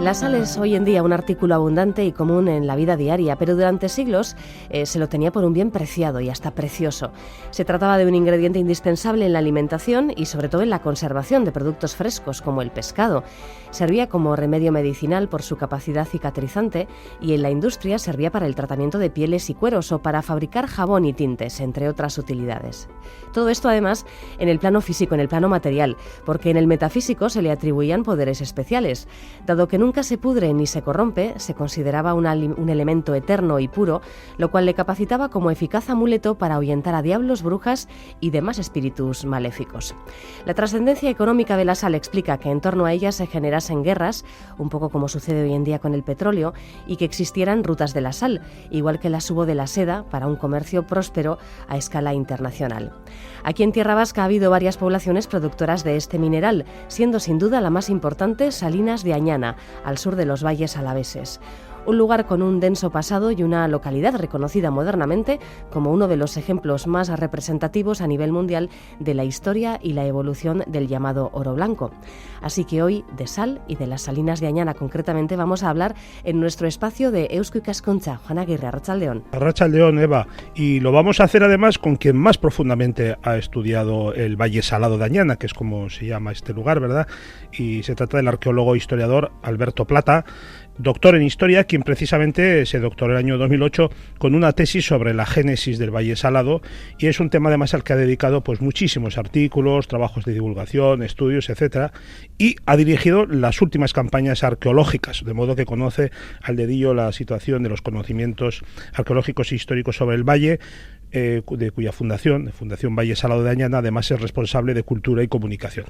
La sal es hoy en día un artículo abundante y común en la vida diaria, pero durante siglos se lo tenía por un bien preciado y hasta precioso. Se trataba de un ingrediente indispensable en la alimentación y sobre todo en la conservación de productos frescos como el pescado. Servía como remedio medicinal por su capacidad cicatrizante y en la industria servía para el tratamiento de pieles y cueros o para fabricar jabón y tintes, entre otras utilidades. Todo esto además en el plano físico, en el plano material, porque en el metafísico se le atribuían poderes especiales. Dado que nunca se pudre ni se corrompe, se consideraba un elemento eterno y puro, lo cual le capacitaba como eficaz amuleto para ahuyentar a diablos, brujas y demás espíritus maléficos. La trascendencia económica de la sal explica que en torno a ella se generasen guerras, un poco como sucede hoy en día con el petróleo, y que existieran rutas de la sal, igual que las hubo de la seda, para un comercio próspero a escala internacional. Aquí en Tierra Vasca ha habido varias poblaciones productoras de este mineral, siendo sin duda la más importante Salinas de Añana, al sur de los valles alaveses. Un lugar con un denso pasado y una localidad reconocida modernamente como uno de los ejemplos más representativos a nivel mundial de la historia y la evolución del llamado oro blanco. Así que hoy de sal y de las Salinas de Añana concretamente vamos a hablar en nuestro espacio de Eusko Ikaskuntza. Juan Aguirre, Arratsaldeon. Arratsaldeon, Eva. Y lo vamos a hacer además con quien más profundamente ha estudiado el Valle Salado de Añana, que es como se llama este lugar, ¿verdad? Y se trata del arqueólogo e historiador Alberto Plata, doctor en Historia, quien precisamente se doctoró el año 2008 con una tesis sobre la génesis del Valle Salado, y es un tema además al que ha dedicado pues muchísimos artículos, trabajos de divulgación, estudios, etcétera, y ha dirigido las últimas campañas arqueológicas, de modo que conoce al dedillo la situación de los conocimientos arqueológicos e históricos sobre el valle, de cuya fundación Valle Salado de Añana, además es responsable de Cultura y Comunicación.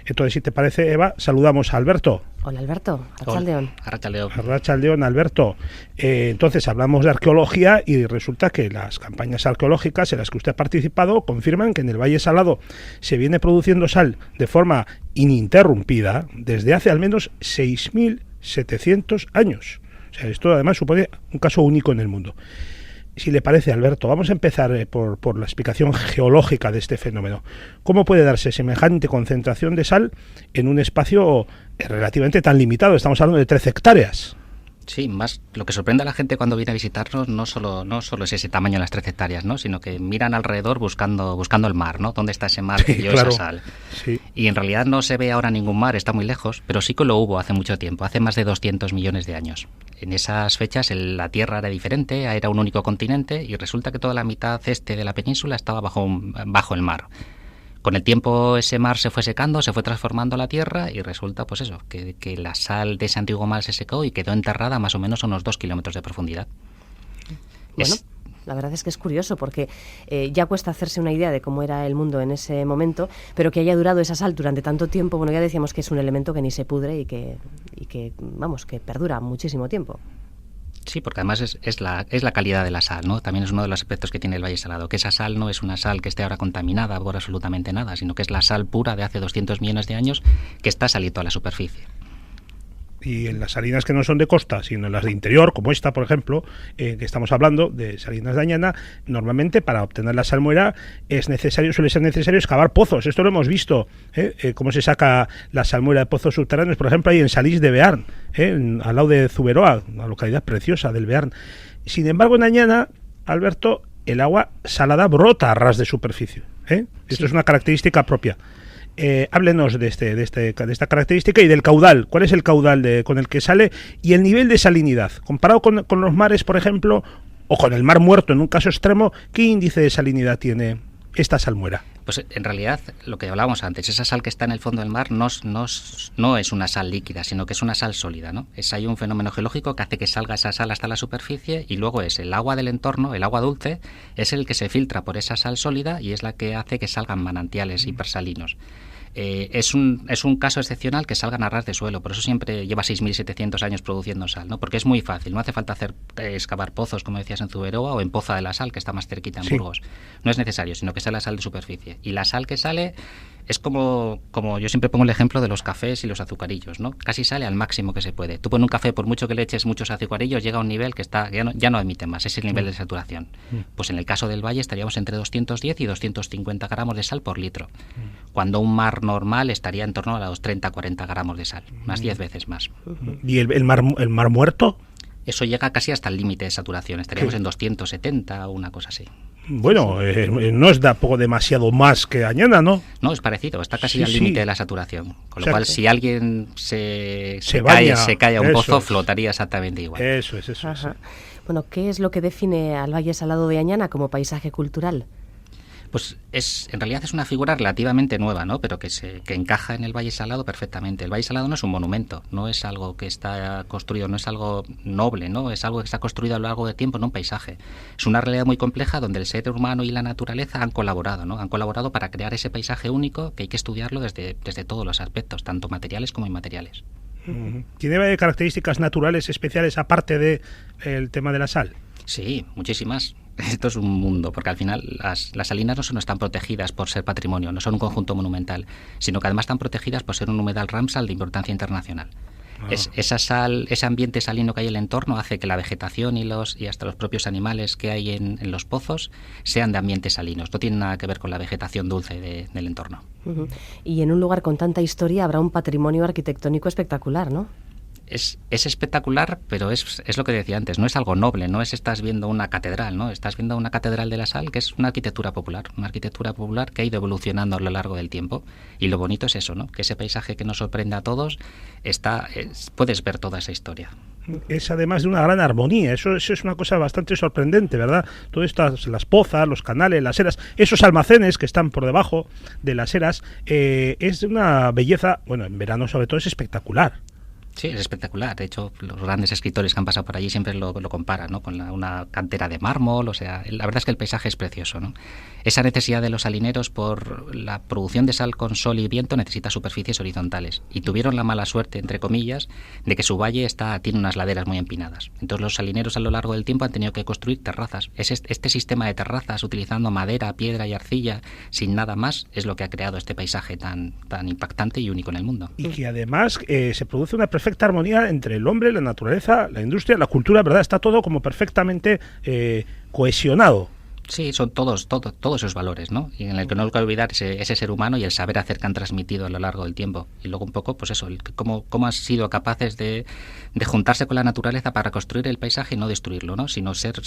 Entonces, si te parece, Eva, saludamos a Alberto. Hola, Alberto. Arratsaldeon. Arratsaldeon, Alberto. Entonces, hablamos de arqueología y resulta que las campañas arqueológicas en las que usted ha participado confirman que en el Valle Salado se viene produciendo sal de forma ininterrumpida desde hace al menos 6.700 años. O sea, esto además supone un caso único en el mundo. Si le parece, Alberto, vamos a empezar por la explicación geológica de este fenómeno. ¿Cómo puede darse semejante concentración de sal en un espacio relativamente tan limitado? Estamos hablando de 13 hectáreas. Sí, más lo que sorprende a la gente cuando viene a visitarnos no solo es ese tamaño en las 13 hectáreas, ¿no? Sino que miran alrededor buscando el mar, ¿no? ¿Dónde está ese mar que dio esa sal? Sí. Y en realidad no se ve ahora ningún mar, está muy lejos, pero sí que lo hubo hace mucho tiempo, hace más de 200 millones de años. En esas fechas la Tierra era diferente, era un único continente y resulta que toda la mitad este de la península estaba bajo el mar. Con el tiempo ese mar se fue secando, se fue transformando la tierra y resulta pues eso, que la sal de ese antiguo mar se secó y quedó enterrada más o menos a unos 2 kilómetros de profundidad. Bueno, la verdad es que es curioso porque ya cuesta hacerse una idea de cómo era el mundo en ese momento, pero que haya durado esa sal durante tanto tiempo, bueno, ya decíamos que es un elemento que ni se pudre y que perdura muchísimo tiempo. Sí, porque además es la calidad de la sal, ¿no? También es uno de los aspectos que tiene el Valle Salado, que esa sal no es una sal que esté ahora contaminada por absolutamente nada, sino que es la sal pura de hace 200 millones de años que está saliendo a la superficie. Y en las salinas que no son de costa, sino en las de interior, como esta, por ejemplo, que estamos hablando de Salinas de Añana, normalmente para obtener la salmuera suele ser necesario excavar pozos. Esto lo hemos visto, cómo se saca la salmuera de pozos subterráneos, por ejemplo, ahí en Salís de Bearn, al lado de Zuberoa, una localidad preciosa del Bearn. Sin embargo, en Añana, Alberto, el agua salada brota a ras de superficie. Esto es una característica propia. Háblenos de esta característica y del caudal. ¿Cuál es el caudal con el que sale y el nivel de salinidad? Comparado con los mares, por ejemplo, o con el mar muerto en un caso extremo, ¿qué índice de salinidad tiene esta salmuera? Pues en realidad, lo que hablábamos antes, esa sal que está en el fondo del mar no es una sal líquida, sino que es una sal sólida, ¿no? Hay un fenómeno geológico que hace que salga esa sal hasta la superficie y luego es el agua del entorno, el agua dulce, es el que se filtra por esa sal sólida y es la que hace que salgan manantiales hipersalinos. Es un caso excepcional que salgan a ras de suelo, por eso siempre lleva 6.700 años produciendo sal, ¿no? Porque es muy fácil, no hace falta excavar pozos, como decías, en Zuberoa o en Poza de la Sal, que está más cerquita en Burgos. No es necesario, sino que sale la sal de superficie. Y la sal que sale Es como yo siempre pongo el ejemplo de los cafés y los azucarillos, ¿no? Casi sale al máximo que se puede. Tú pones un café, por mucho que le eches muchos azucarillos, llega a un nivel que ya no admite más, es el nivel de saturación. Pues en el caso del Valle estaríamos entre 210 y 250 gramos de sal por litro, cuando un mar normal estaría en torno a los 30-40 gramos de sal, unas 10 veces más. ¿Y el mar Muerto? Eso llega casi hasta el límite de saturación, estaríamos en 270 o una cosa así. Bueno, no es tampoco demasiado más que Añana, ¿no? No, es parecido, está casi al límite de la saturación. Con lo cual, si alguien se cae a un pozo, flotaría exactamente igual. Eso es. Bueno, ¿qué es lo que define al Valle Salado de Añana como paisaje cultural? Pues en realidad es una figura relativamente nueva, ¿no? Pero que encaja en el Valle Salado perfectamente. El Valle Salado no es un monumento, no es algo que está construido, no es algo noble, ¿no? Es algo que está construido a lo largo del tiempo, no un paisaje. Es una realidad muy compleja donde el ser humano y la naturaleza han colaborado, ¿no? Han colaborado para crear ese paisaje único que hay que estudiarlo desde todos los aspectos, tanto materiales como inmateriales. ¿Tiene características naturales especiales aparte del tema de la sal? Sí, muchísimas. Esto es un mundo, porque al final las salinas no solo están protegidas por ser patrimonio, no son un conjunto monumental, sino que además están protegidas por ser un humedal Ramsar de importancia internacional. Esa sal, ese ambiente salino que hay en el entorno hace que la vegetación y hasta los propios animales que hay en los pozos sean de ambientes salinos. No tiene nada que ver con la vegetación dulce del entorno. Y en un lugar con tanta historia habrá un patrimonio arquitectónico espectacular, ¿no? Es espectacular, pero es lo que decía antes, no es algo noble, no estás viendo una catedral, ¿no? Estás viendo una catedral de la sal que es una arquitectura popular que ha ido evolucionando a lo largo del tiempo. Y lo bonito es eso, ¿no? Que ese paisaje que nos sorprende a todos, puedes ver toda esa historia. Es además de una gran armonía, eso es una cosa bastante sorprendente, ¿verdad? Todas estas, las pozas, los canales, las eras, esos almacenes que están por debajo de las eras, es de una belleza, bueno, en verano sobre todo es espectacular. Sí, es espectacular. De hecho, los grandes escritores que han pasado por allí siempre lo comparan, ¿no? Con una cantera de mármol. O sea, la verdad es que el paisaje es precioso, ¿no? Esa necesidad de los salineros por la producción de sal con sol y viento necesita superficies horizontales. Y tuvieron la mala suerte, entre comillas, de que su valle tiene unas laderas muy empinadas. Entonces los salineros a lo largo del tiempo han tenido que construir terrazas. Este sistema de terrazas, utilizando madera, piedra y arcilla, sin nada más, es lo que ha creado este paisaje tan impactante y único en el mundo. Y que además se produce una perfecta armonía entre el hombre, la naturaleza, la industria, la cultura, ¿verdad? Está todo como perfectamente cohesionado. Sí, son todos esos valores, ¿no? Y en el que no hay que olvidar ese ser humano y el saber hacer que han transmitido a lo largo del tiempo. Y luego un poco, pues eso, cómo han sido capaces de juntarse con la naturaleza para construir el paisaje y no destruirlo, ¿no? Sino ser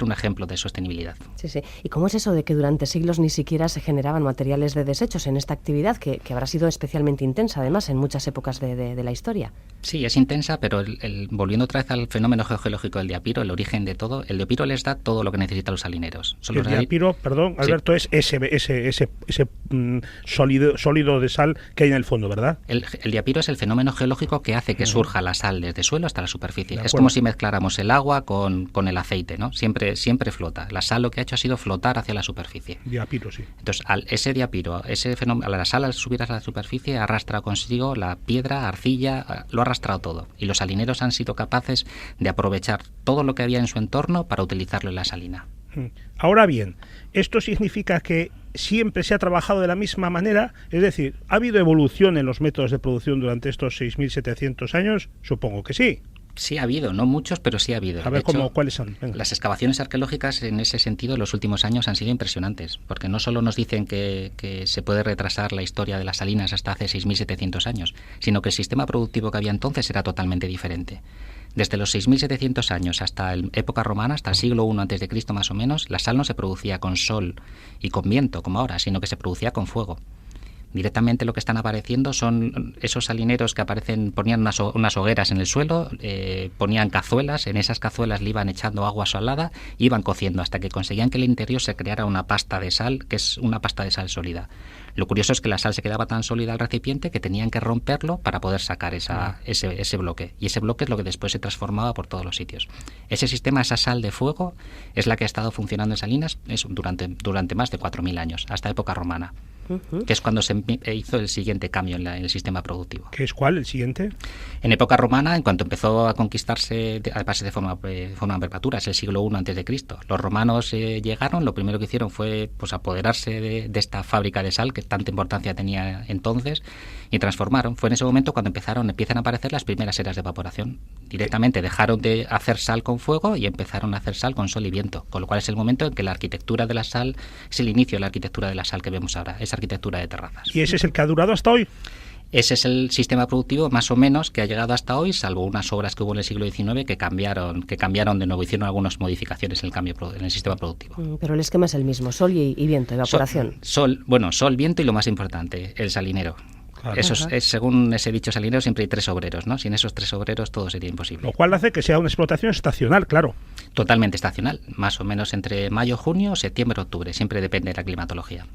un ejemplo de sostenibilidad. Sí. ¿Y cómo es eso de que durante siglos ni siquiera se generaban materiales de desechos en esta actividad que habrá sido especialmente intensa, además, en muchas épocas de la historia? Sí, es intensa, pero volviendo otra vez al fenómeno geológico del diapiro, el origen de todo, el diapiro les da todo lo que necesitan los salineros. El diapiro, perdón, Alberto, sí. Es ese sólido de sal que hay en el fondo, ¿verdad? El diapiro es el fenómeno geológico que hace que surja la sal desde el suelo hasta la superficie. Es como si mezcláramos el agua con el aceite, ¿no? Siempre flota. La sal lo que ha hecho ha sido flotar hacia la superficie. Diapiro, sí. Entonces, ese diapiro, ese fenómeno, la sal al subir a la superficie arrastra consigo la piedra, arcilla, lo ha arrastrado todo. Y los salineros han sido capaces de aprovechar todo lo que había en su entorno para utilizarlo en la salina. Ahora bien, ¿esto significa que siempre se ha trabajado de la misma manera? Es decir, ¿ha habido evolución en los métodos de producción durante estos 6.700 años? Supongo que sí. Sí ha habido, no muchos, pero sí ha habido. A ver, ¿cuáles son? Venga. Las excavaciones arqueológicas en ese sentido en los últimos años han sido impresionantes, porque no solo nos dicen que se puede retrasar la historia de las salinas hasta hace 6.700 años, sino que el sistema productivo que había entonces era totalmente diferente. Desde los 6.700 años hasta la época romana, hasta el siglo I a.C. más o menos, la sal no se producía con sol y con viento, como ahora, sino que se producía con fuego. Directamente lo que están apareciendo son esos salineros que aparecen, ponían unas hogueras en el suelo, ponían cazuelas, en esas cazuelas le iban echando agua salada, iban cociendo hasta que conseguían que el interior se creara una pasta de sal, que es una pasta de sal sólida. Lo curioso es que la sal se quedaba tan sólida al recipiente que tenían que romperlo para poder sacar ese bloque. Y ese bloque es lo que después se transformaba por todos los sitios. Ese sistema, esa sal de fuego, es la que ha estado funcionando en Salinas durante más de 4.000 años, hasta época romana. que es cuando se hizo el siguiente cambio en el sistema productivo. ¿Qué es cuál, el siguiente? En época romana, en cuanto empezó a conquistarse, además de forma prematura, es el siglo I a.C., los romanos llegaron, lo primero que hicieron fue pues apoderarse de esta fábrica de sal que tanta importancia tenía entonces y transformaron. Fue en ese momento cuando empiezan a aparecer las primeras eras de evaporación. Directamente dejaron de hacer sal con fuego y empezaron a hacer sal con sol y viento, con lo cual es el momento en que la arquitectura de la sal es el inicio de la arquitectura de la sal que vemos ahora, esa arquitectura de terrazas. ¿Y ese es el que ha durado hasta hoy? Ese es el sistema productivo más o menos que ha llegado hasta hoy, salvo unas obras que hubo en el siglo XIX que cambiaron de nuevo, hicieron algunas modificaciones en el sistema productivo. Pero el esquema es el mismo, sol y viento, evaporación. Sol, viento y lo más importante, el salinero. Claro. Eso es, según ese dicho salinero, siempre hay 3 obreros, ¿no? Sin esos 3 obreros todo sería imposible. Lo cual hace que sea una explotación estacional, claro. Totalmente estacional, más o menos entre mayo, junio, septiembre, octubre, siempre depende de la climatología.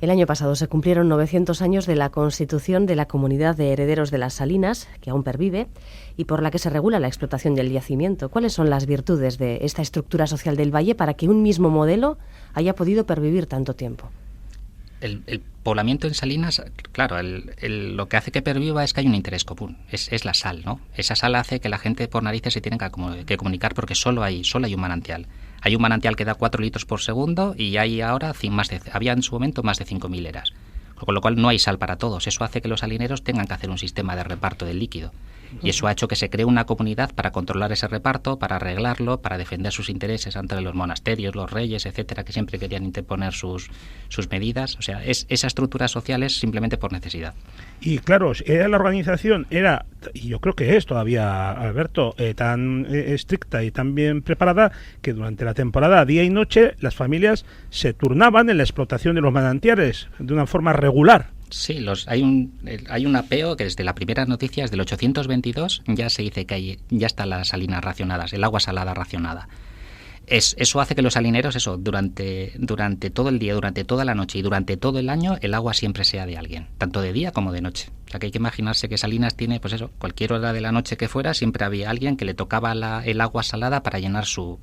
El año pasado se cumplieron 900 años de la constitución de la Comunidad de Herederos de las Salinas, que aún pervive, y por la que se regula la explotación del yacimiento. ¿Cuáles son las virtudes de esta estructura social del valle para que un mismo modelo haya podido pervivir tanto tiempo? El poblamiento en Salinas, claro, lo que hace que perviva es que hay un interés común, es la sal, ¿no? Esa sal hace que la gente por narices se tiene que comunicar porque solo hay un manantial. Hay un manantial que da 4 litros por segundo y hay ahora había en su momento más de 5.000 eras, con lo cual no hay sal para todos. Eso hace que los salineros tengan que hacer un sistema de reparto del líquido. Y eso ha hecho que se cree una comunidad para controlar ese reparto, para arreglarlo, para defender sus intereses ante los monasterios, los reyes, etcétera, que siempre querían interponer sus medidas. O sea, esa estructura social es simplemente por necesidad. Y claro, la organización era, y yo creo que es todavía, Alberto, tan estricta y tan bien preparada que durante la temporada, día y noche, las familias se turnaban en la explotación de los manantiales de una forma regular. Sí, hay un apeo que desde la primera noticia, desde el 822, ya se dice que ya están las salinas racionadas, el agua salada racionada. Eso hace que los salineros, durante todo el día, durante toda la noche y durante todo el año, el agua siempre sea de alguien, tanto de día como de noche. O sea que hay que imaginarse que Salinas tiene, pues eso, cualquier hora de la noche que fuera, siempre había alguien que le tocaba el agua salada para llenar su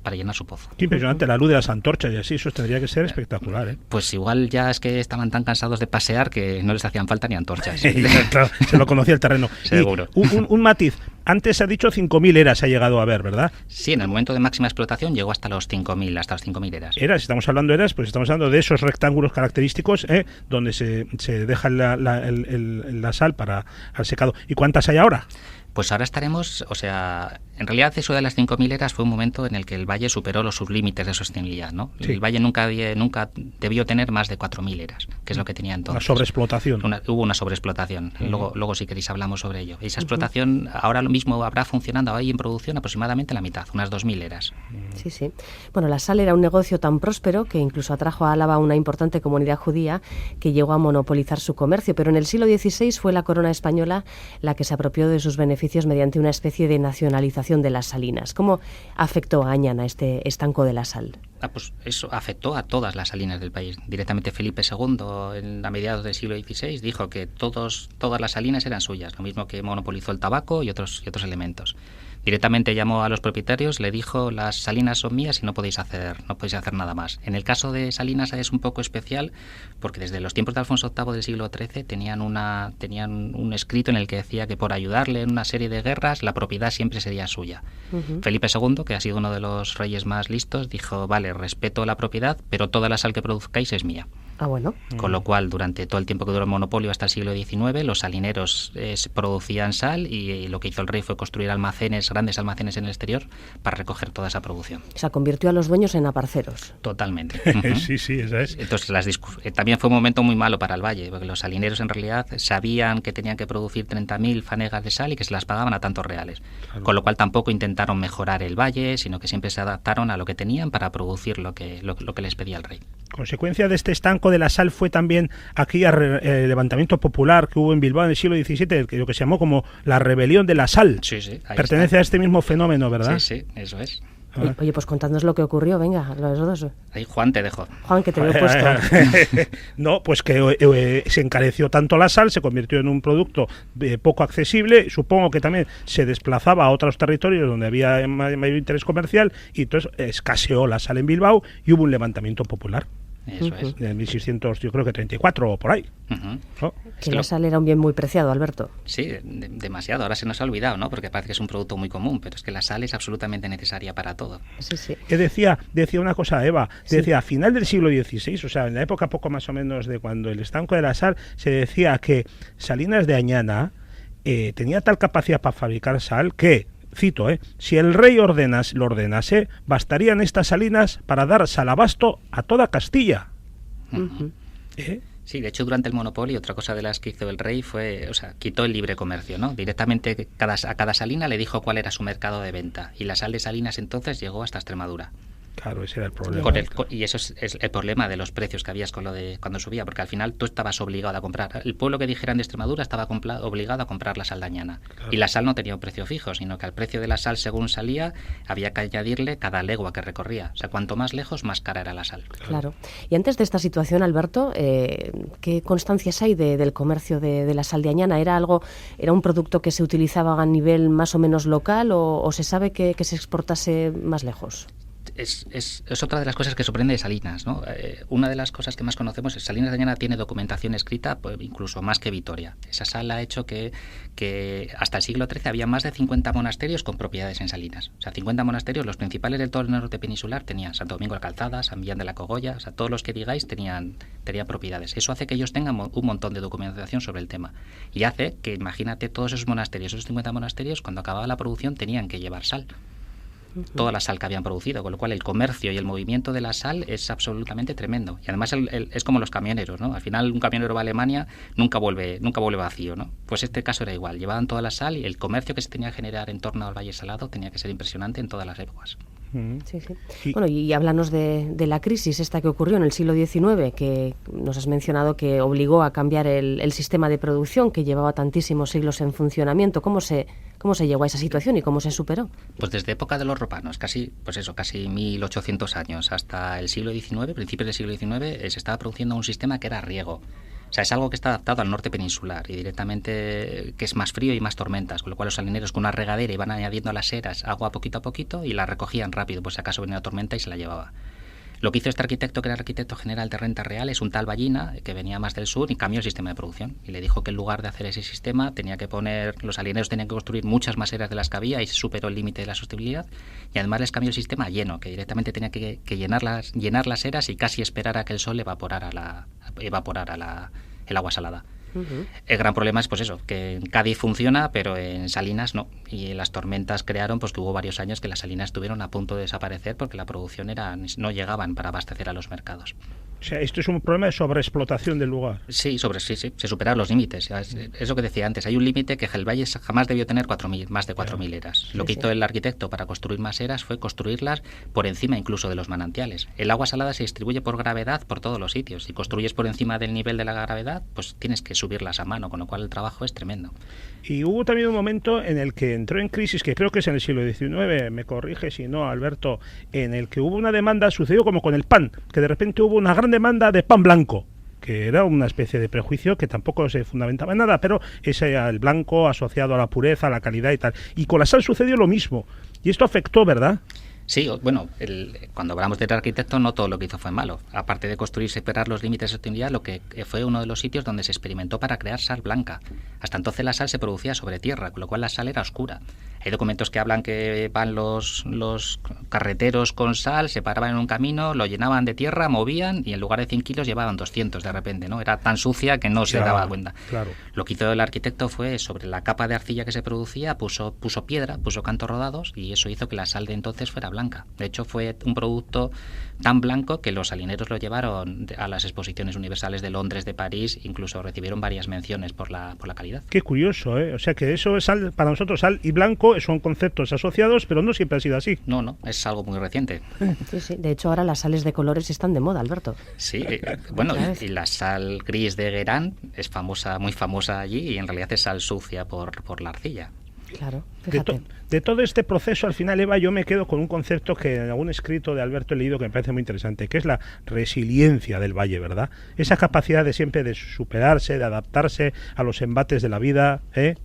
pozo. Qué impresionante la luz de las antorchas y así, eso tendría que ser espectacular, ¿eh? Pues igual ya es que estaban tan cansados de pasear que no les hacían falta ni antorchas. Claro, se lo conocía el terreno. Seguro. Un matiz, antes se ha dicho 5.000 eras ha llegado a ver, ¿verdad? Sí, en el momento de máxima explotación llegó hasta los 5.000 eras. Eras, si estamos hablando de eras, pues estamos hablando de esos rectángulos característicos, donde se deja la sal para al secado. ¿Y cuántas hay ahora? Pues ahora estaremos, en realidad eso de las 5.000 eras fue un momento en el que el valle superó sus límites de sostenibilidad, ¿no? Sí. El valle nunca debió tener más de 4.000 eras, que es lo que tenía entonces. Una sobreexplotación. Hubo una sobreexplotación. Luego si queréis hablamos sobre ello. Esa explotación ahora lo mismo habrá funcionando ahí en producción aproximadamente la mitad, unas 2.000 eras. Sí. Bueno, la sal era un negocio tan próspero que incluso atrajo a Álava una importante comunidad judía que llegó a monopolizar su comercio, pero en el siglo XVI fue la corona española la que se apropió de sus beneficios mediante una especie de nacionalización de las salinas. ¿Cómo afectó a Añana este estanco de la sal? Pues eso afectó a todas las salinas del país. Directamente Felipe II, a mediados del siglo XVI, dijo que todas las salinas eran suyas, lo mismo que monopolizó el tabaco y otros elementos. Directamente llamó a los propietarios, le dijo: las salinas son mías y no podéis hacer nada más. En el caso de Salinas es un poco especial porque desde los tiempos de Alfonso VIII del siglo XIII tenían un escrito en el que decía que por ayudarle en una serie de guerras la propiedad siempre sería suya. Felipe II, que ha sido uno de los reyes más listos, dijo: vale, respeto la propiedad, pero toda la sal que produzcáis es mía. Ah, bueno. Con lo cual, durante todo el tiempo que duró el monopolio hasta el siglo XIX, los salineros producían sal y lo que hizo el rey fue construir grandes almacenes en el exterior para recoger toda esa producción. O sea, convirtió a los dueños en aparceros. Totalmente. Sí, esa es. Entonces, también fue un momento muy malo para el valle, porque los salineros en realidad sabían que tenían que producir 30.000 fanegas de sal y que se las pagaban a tantos reales. Claro. Con lo cual tampoco intentaron mejorar el valle, sino que siempre se adaptaron a lo que tenían para producir lo que les pedía el rey. Consecuencia de este estanco de la sal fue también aquel levantamiento popular que hubo en Bilbao en el siglo XVII, lo que se llamó como la rebelión de la sal. Sí, pertenece está a este mismo fenómeno, ¿verdad? Sí, eso es. Oye, pues contadnos lo que ocurrió, venga, los dos. Ahí Juan te dejo. Juan, que te lo he puesto. No, pues que se encareció tanto la sal, se convirtió en un producto poco accesible, supongo que también se desplazaba a otros territorios donde había mayor interés comercial y entonces escaseó la sal en Bilbao y hubo un levantamiento popular. Eso es. En 1600, yo creo que 34 o por ahí. ¿No? Que la sal era un bien muy preciado, Alberto. Sí, demasiado. Ahora se nos ha olvidado, ¿no? Porque parece que es un producto muy común, pero es que la sal es absolutamente necesaria para todo. Sí, sí. Que decía una cosa, Eva, Sí. decía, a final del siglo XVI, o sea, en la época poco más o menos de cuando el estanco de la sal, se decía que Salinas de Añana tenía tal capacidad para fabricar sal que, cito, si el rey lo ordenase, bastarían estas salinas para dar salabasto a toda Castilla. Ujú. Sí, de hecho, durante el monopolio, otra cosa de las que hizo el rey fue, o sea, quitó el libre comercio, ¿no? Directamente a cada salina le dijo cuál era su mercado de venta. Y la sal de Salinas entonces llegó hasta Extremadura. Claro, ese era el problema. Y eso es el problema de los precios que habías con lo de cuando subía, porque al final tú estabas obligado a comprar. El pueblo que dijeran de Extremadura estaba obligado a comprar la sal de Añana. Claro. Y la sal no tenía un precio fijo, sino que al precio de la sal, según salía, había que añadirle cada legua que recorría. O sea, cuanto más lejos, más cara era la sal. Claro. Y antes de esta situación, Alberto, ¿qué constancias hay del comercio de la sal de Añana? ¿Era un producto que se utilizaba a nivel más o menos local o se sabe que se exportase más lejos? Es otra de las cosas que sorprende de Salinas, ¿no? Una de las cosas que más conocemos es Salinas de Añana tiene documentación escrita, pues, incluso más que Vitoria. Esa sal ha hecho que hasta el siglo XIII había más de 50 monasterios con propiedades en Salinas. O sea, 50 monasterios, los principales de todo el norte peninsular tenían Santo Domingo de la Calzada, San Millán de la Cogolla, o sea, todos los que digáis tenían propiedades. Eso hace que ellos tengan un montón de documentación sobre el tema. Y hace que, imagínate, todos esos monasterios, esos 50 monasterios, cuando acababa la producción tenían que llevar sal. Toda la sal que habían producido, con lo cual el comercio y el movimiento de la sal es absolutamente tremendo. Y además es como los camioneros, ¿no? Al final un camionero va a Alemania, nunca vuelve vacío, ¿no? Pues este caso era igual, llevaban toda la sal y el comercio que se tenía que generar en torno al Valle Salado tenía que ser impresionante en todas las épocas. Sí, sí. Bueno, y háblanos de la crisis esta que ocurrió en el siglo XIX, que nos has mencionado que obligó a cambiar el sistema de producción que llevaba tantísimos siglos en funcionamiento. ¿Cómo se llegó a esa situación y cómo se superó? Pues desde época de los romanos, casi 1800 años, hasta el siglo XIX, principios del siglo XIX, se estaba produciendo un sistema que era riego. O sea, es algo que está adaptado al norte peninsular y directamente que es más frío y más tormentas, con lo cual los salineros con una regadera iban añadiendo a las eras agua poquito a poquito y la recogían rápido, pues si acaso venía una tormenta y se la llevaba. Lo que hizo este arquitecto, que era el arquitecto general de Renta Real, es un tal Ballina, que venía más del sur y cambió el sistema de producción. Y le dijo que en lugar de hacer ese sistema, los salineros tenían que construir muchas más eras de las que había y se superó el límite de la sostenibilidad. Y además les cambió el sistema lleno, que directamente tenía que llenar las eras y casi esperar a que el sol evaporara el agua salada. Uh-huh. El gran problema es pues eso, que en Cádiz funciona, pero en Salinas no. Y las tormentas crearon pues que hubo varios años que las salinas estuvieron a punto de desaparecer porque la producción no llegaban para abastecer a los mercados. O sea, esto es un problema de sobreexplotación del lugar. Sí, se superaron los límites. Es lo que decía antes. Hay un límite que el Valle jamás debió tener más de 4.000 eras. Lo que hizo el arquitecto para construir más eras fue construirlas por encima incluso de los manantiales. El agua salada se distribuye por gravedad por todos los sitios. Si construyes por encima del nivel de la gravedad, pues tienes que subirlas a mano, con lo cual el trabajo es tremendo. Y hubo también un momento en el que entró en crisis, que creo que es en el siglo XIX, me corrige si no, Alberto, en el que hubo una demanda, sucedió como con el pan, que de repente hubo una gran demanda de pan blanco, que era una especie de prejuicio que tampoco se fundamentaba en nada, pero ese el blanco asociado a la pureza, a la calidad y tal. Y con la sal sucedió lo mismo. Y esto afectó, ¿verdad? Sí, bueno, cuando hablamos del arquitecto no todo lo que hizo fue malo. Aparte de construir y superar los límites de sostenibilidad, lo que fue uno de los sitios donde se experimentó para crear sal blanca. Hasta entonces la sal se producía sobre tierra, con lo cual la sal era oscura. Hay documentos que hablan que van los carreteros con sal, se paraban en un camino, lo llenaban de tierra, movían y en lugar de 100 kilos llevaban 200 de repente, ¿no? Era tan sucia que no se daba cuenta. Claro. Lo que hizo el arquitecto fue, sobre la capa de arcilla que se producía, puso piedra, puso cantos rodados y eso hizo que la sal de entonces fuera blanca. De hecho, fue un producto tan blanco que los salineros lo llevaron a las exposiciones universales de Londres, de París, incluso recibieron varias menciones por la calidad. Qué curioso, ¿eh? O sea que eso es sal, para nosotros sal y blanco son conceptos asociados, pero no siempre ha sido así. No, es algo muy reciente. Sí. De hecho, ahora las sales de colores están de moda, Alberto. Sí, bueno, y la sal gris de Guerán es famosa, muy famosa allí y en realidad es sal sucia por la arcilla. Claro, fíjate. De todo este proceso, al final, Eva, yo me quedo con un concepto que en algún escrito de Alberto he leído que me parece muy interesante, que es la resiliencia del valle, ¿verdad? Esa capacidad de siempre de superarse, de adaptarse a los embates de la vida, ¿eh?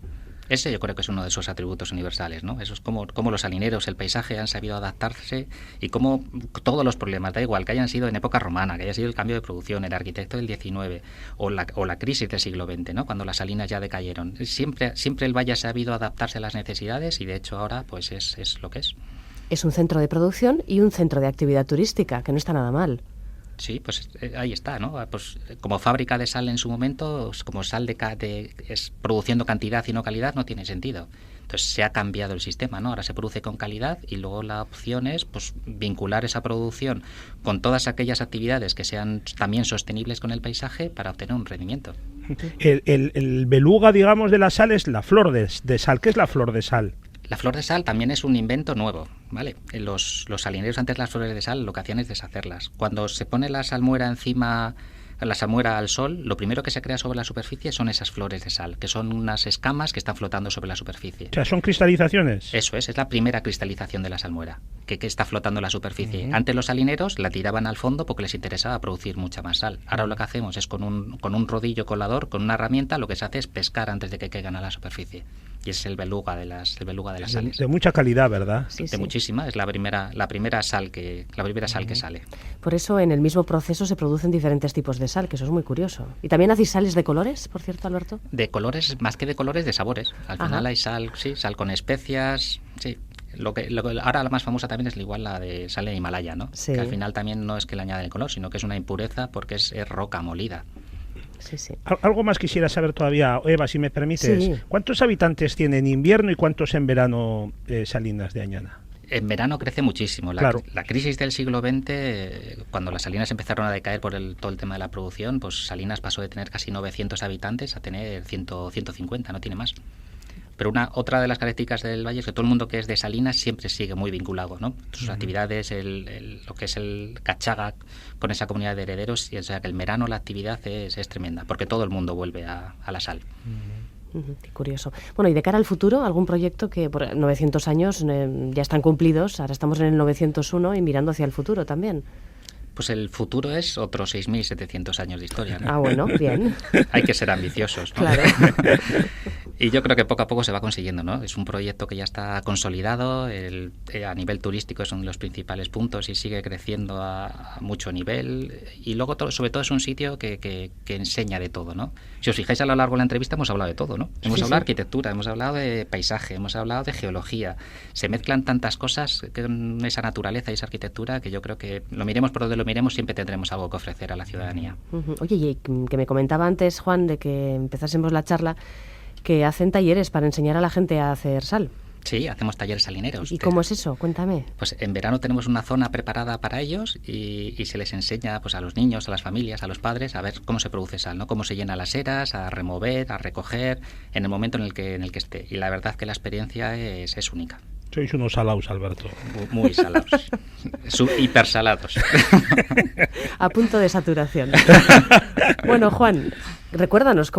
Ese yo creo que es uno de esos atributos universales, ¿no? Eso es como los salineros, el paisaje han sabido adaptarse y como todos los problemas, da igual que hayan sido en época romana, que haya sido el cambio de producción, el arquitecto del XIX o la crisis del siglo XX, ¿no? Cuando las salinas ya decayeron. Siempre el valle ha sabido adaptarse a las necesidades y de hecho ahora pues es lo que es. Es un centro de producción y un centro de actividad turística, que no está nada mal. Sí, pues ahí está, ¿no? Pues como fábrica de sal en su momento, como sal es produciendo cantidad y no calidad, no tiene sentido. Entonces se ha cambiado el sistema, ¿no? Ahora se produce con calidad y luego la opción es pues vincular esa producción con todas aquellas actividades que sean también sostenibles con el paisaje para obtener un rendimiento. El beluga, digamos, de la sal es la flor de sal. ¿Qué es la flor de sal? La flor de sal también es un invento nuevo, ¿vale? Los salineros antes las flores de sal lo que hacían es deshacerlas. Cuando se pone la salmuera encima, la salmuera al sol, lo primero que se crea sobre la superficie son esas flores de sal, que son unas escamas que están flotando sobre la superficie. O sea, ¿son cristalizaciones? Eso es la primera cristalización de la salmuera, que está flotando en la superficie. Antes los salineros la tiraban al fondo porque les interesaba producir mucha más sal. Ahora lo que hacemos es con un rodillo colador, con una herramienta, lo que se hace es pescar antes de que caigan a la superficie. Y es el beluga de las sales. De mucha calidad, ¿verdad? Sí, de muchísima, es la primera sal que sale. Por eso en el mismo proceso se producen diferentes tipos de sal, que eso es muy curioso. ¿Y también hacéis sales de colores, por cierto, Alberto? De colores, más que de colores, de sabores. Al final hay sal, sí, sal con especias, sí. Ahora la más famosa también es igual la de sal de Himalaya, ¿no? Sí. Que al final también no es que le añaden el color, sino que es una impureza porque es roca molida. Sí. Algo más quisiera saber todavía, Eva, si me permites. Sí. ¿Cuántos habitantes tiene en invierno y cuántos en verano Salinas de Añana? En verano crece muchísimo. La crisis del siglo XX, cuando las Salinas empezaron a decaer por todo el tema de la producción, pues Salinas pasó de tener casi 900 habitantes a tener 150, no tiene más. Pero otra de las características del valle es que todo el mundo que es de Salinas siempre sigue muy vinculado, ¿no? Sus actividades, lo que es el cachaga con esa comunidad de herederos, y o sea que el verano la actividad es tremenda, porque todo el mundo vuelve a la sal. Qué curioso. Bueno, y de cara al futuro, ¿algún proyecto que por 900 años ya están cumplidos? Ahora estamos en el 901 y mirando hacia el futuro también. Pues el futuro es otros 6.700 años de historia, ¿no? Ah, bueno, bien. Hay que ser ambiciosos, ¿no? Claro. Y yo creo que poco a poco se va consiguiendo, ¿no? Es un proyecto que ya está consolidado, a nivel turístico es uno de los principales puntos y sigue creciendo a mucho nivel. Y luego, sobre todo, es un sitio que enseña de todo, ¿no? Si os fijáis a lo largo de la entrevista hemos hablado de todo, ¿no? Hemos hablado de arquitectura, hemos hablado de paisaje, hemos hablado de geología. Se mezclan tantas cosas con esa naturaleza y esa arquitectura que yo creo que lo miremos por donde lo miremos, siempre tendremos algo que ofrecer a la ciudadanía. Oye, y que me comentaba antes, Juan, de que empezásemos la charla, que hacen talleres para enseñar a la gente a hacer sal. Sí, hacemos talleres salineros. ¿Y cómo es eso? Cuéntame. Pues en verano tenemos una zona preparada para ellos y se les enseña pues a los niños, a las familias, a los padres a ver cómo se produce sal, ¿no? Cómo se llenan las eras, a remover, a recoger en el momento en el que esté. Y la verdad que la experiencia es única. Sois unos salados, Alberto. Muy salados. Hipersalados. A punto de saturación. Bueno, Juan, recuérdanos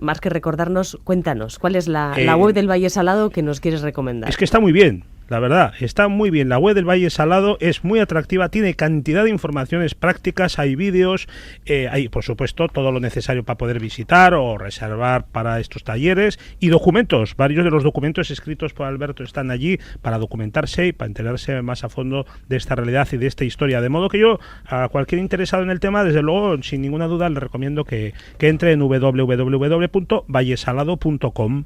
más que recordarnos, cuéntanos, ¿cuál es la web del Valle Salado que nos quieres recomendar? Es que está muy bien. La verdad, está muy bien. La web del Valle Salado es muy atractiva, tiene cantidad de informaciones prácticas, hay vídeos, hay, por supuesto, todo lo necesario para poder visitar o reservar para estos talleres y documentos. Varios de los documentos escritos por Alberto están allí para documentarse y para enterarse más a fondo de esta realidad y de esta historia. De modo que yo, a cualquier interesado en el tema, desde luego, sin ninguna duda, le recomiendo que entre en www.vallesalado.com.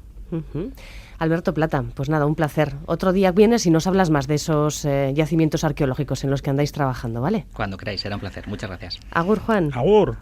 Alberto Plata, pues nada, un placer. Otro día vienes y nos hablas más de esos yacimientos arqueológicos en los que andáis trabajando, ¿vale? Cuando queráis, será un placer. Muchas gracias. Agur, Juan. Agur.